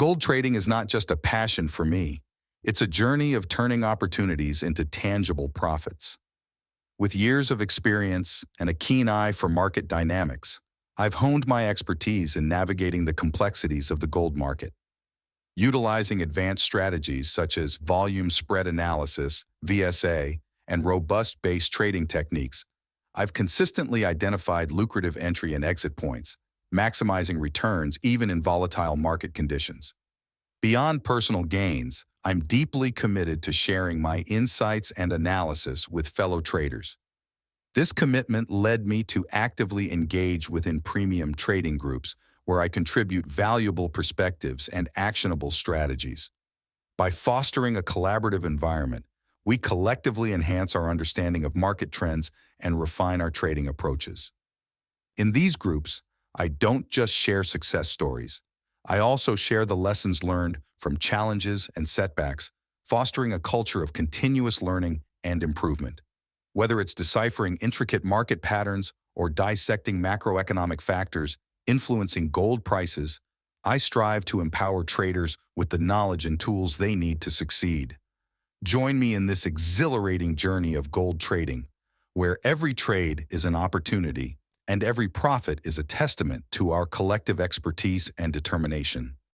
Gold trading is not just a passion for me. It's a journey of turning opportunities into tangible profits. With years of experience and a keen eye for market dynamics, I've honed my expertise in navigating the complexities of the gold market. Utilizing advanced strategies such as volume spread analysis, VSA, and robust base trading techniques, I've consistently identified lucrative entry and exit points, maximizing returns even in volatile market conditions. Beyond personal gains, I'm deeply committed to sharing my insights and analysis with fellow traders. This commitment led me to actively engage within premium trading groups where I contribute valuable perspectives and actionable strategies. By fostering a collaborative environment, we collectively enhance our understanding of market trends and refine our trading approaches. In these groups, I don't just share success stories. I also share the lessons learned from challenges and setbacks, fostering a culture of continuous learning and improvement. Whether it's deciphering intricate market patterns or dissecting macroeconomic factors influencing gold prices, I strive to empower traders with the knowledge and tools they need to succeed. Join me in this exhilarating journey of gold trading, where every trade is an opportunity and every profit is a testament to our collective expertise and determination.